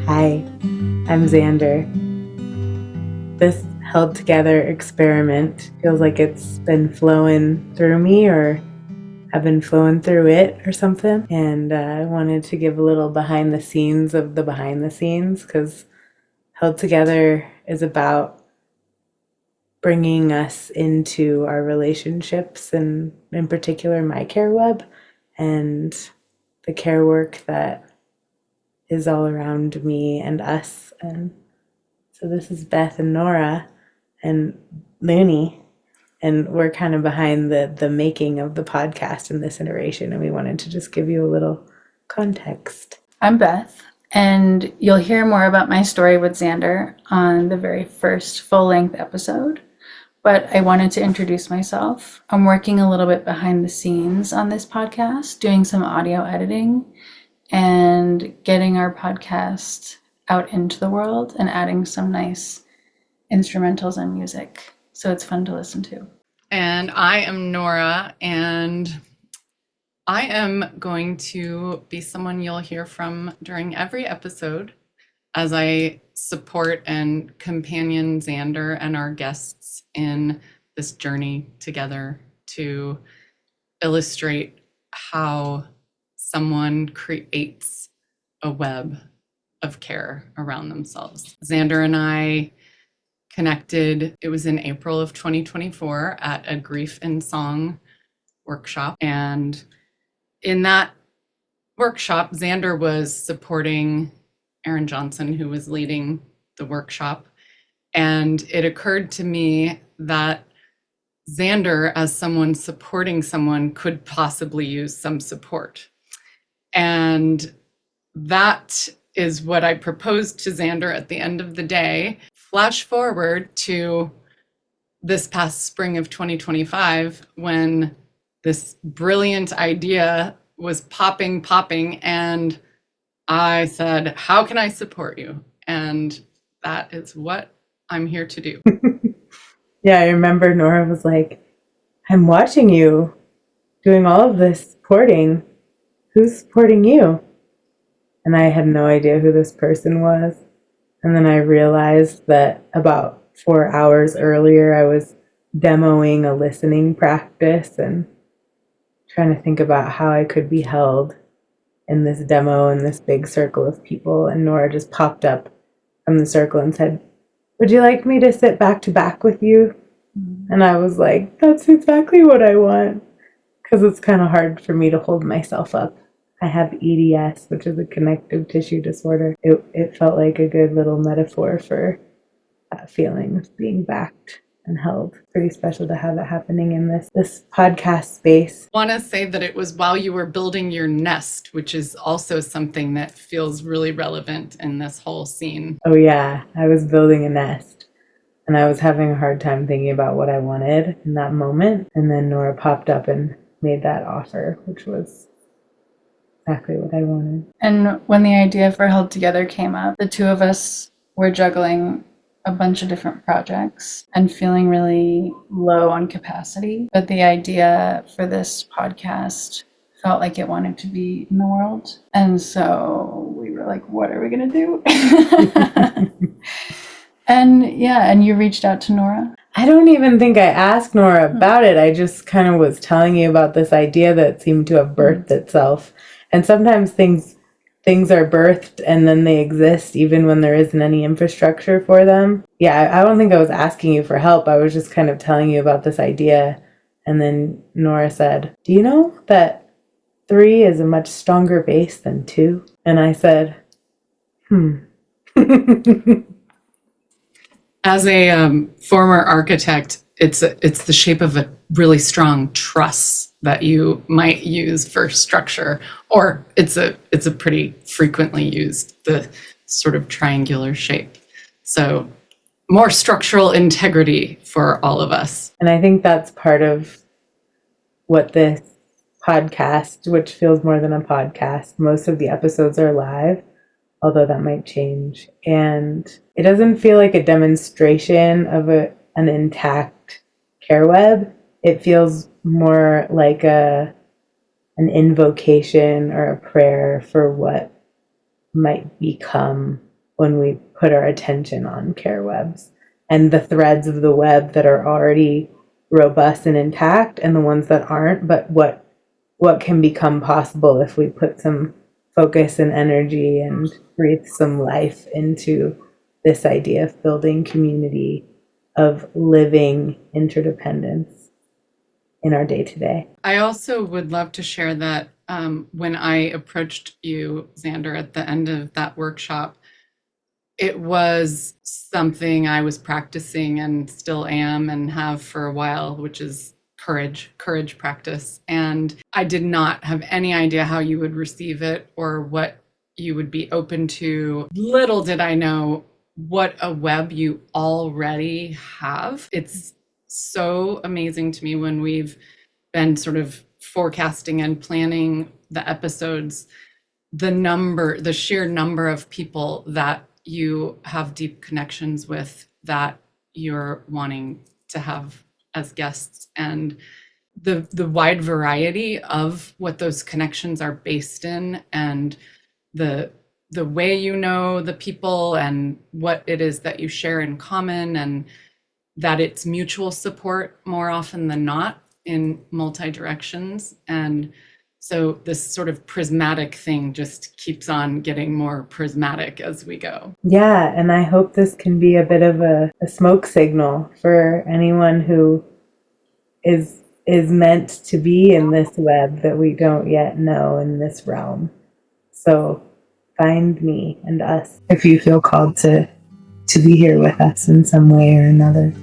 Hi, I'm Xander. This held together experiment feels like it's been flowing through me, or I've been flowing through it or something. And I wanted to give a little behind the scenes of the behind the scenes, because held together is about bringing us into our relationships, and in particular my care web and the care work that is all around me and us. And so this is Beth and Nora and Lunie, and we're kind of behind the making of the podcast in this iteration, and we wanted to just give you a little context. I'm Beth, and you'll hear more about my story with Xander on the very first full-length episode, but I wanted to introduce myself. I'm working a little bit behind the scenes on this podcast, doing some audio editing and getting our podcast out into the world and adding some nice instrumentals and music. So it's fun to listen to. And I am Nora, and I am going to be someone you'll hear from during every episode as I support and companion Xander and our guests in this journey together to illustrate how someone creates a web of care around themselves. Xander and I connected, it was in April of 2024 at a grief and song workshop. And in that workshop, Xander was supporting Aaron Johnson, who was leading the workshop. And it occurred to me that Xander, as someone supporting someone, could possibly use some support. And that is what I proposed to Xander at the end of the day. Flash forward to this past spring of 2025, when this brilliant idea was popping, and I said, how can I support you? And that is what I'm here to do. Yeah, I remember Nora was like, I'm watching you doing all of this supporting. Who's supporting you? And I had no idea who this person was. And then I realized that about 4 hours earlier, I was demoing a listening practice and trying to think about how I could be held in this demo in this big circle of people. And Nora just popped up from the circle and said, would you like me to sit back to back with you? And I was like, that's exactly what I want. Because it's kind of hard for me to hold myself up. I have EDS, which is a connective tissue disorder. It felt like a good little metaphor for that feeling of being backed and held. Pretty special to have it happening in this podcast space. I want to say that it was while you were building your nest, which is also something that feels really relevant in this whole scene. Oh yeah, I was building a nest, and I was having a hard time thinking about what I wanted in that moment. And then Nora popped up and made that offer, which was exactly what I wanted. And when the idea for Held Together came up, the two of us were juggling a bunch of different projects and feeling really low on capacity. But the idea for this podcast felt like it wanted to be in the world. And so we were like, what are we going to do? And you reached out to Nora? I don't even think I asked Nora about it. I just kind of was telling you about this idea that seemed to have birthed itself. And sometimes things are birthed and then they exist even when there isn't any infrastructure for them. Yeah, I don't think I was asking you for help. I was just kind of telling you about this idea. And then Nora said, do you know that 3 is a much stronger base than 2? And I said, As a former architect, it's the shape of a really strong truss that you might use for structure, or it's a pretty frequently used, the sort of triangular shape. So more structural integrity for all of us. And I think that's part of what this podcast, which feels more than a podcast, most of the episodes are live, although that might change. And it doesn't feel like a demonstration of an intact care web. It feels more like an invocation or a prayer for what might become when we put our attention on care webs and the threads of the web that are already robust and intact and the ones that aren't, but what can become possible if we put some focus and energy and breathe some life into this idea of building community, of living interdependence in our day-to-day. I also would love to share that when I approached you, Xander, at the end of that workshop, it was something I was practicing and still am and have for a while, which is courage practice. And I did not have any idea how you would receive it or what you would be open to. Little did I know what a web you already have. It's so amazing to me when we've been sort of forecasting and planning the episodes, the sheer number of people that you have deep connections with that you're wanting to have as guests, and the wide variety of what those connections are based in, and the way you know the people and what it is that you share in common, and that it's mutual support more often than not in multi directions. And so this sort of prismatic thing just keeps on getting more prismatic as we go. Yeah, and I hope this can be a bit of a smoke signal for anyone who is meant to be in this web that we don't yet know, in this realm. So find me and us if you feel called to be here with us in some way or another.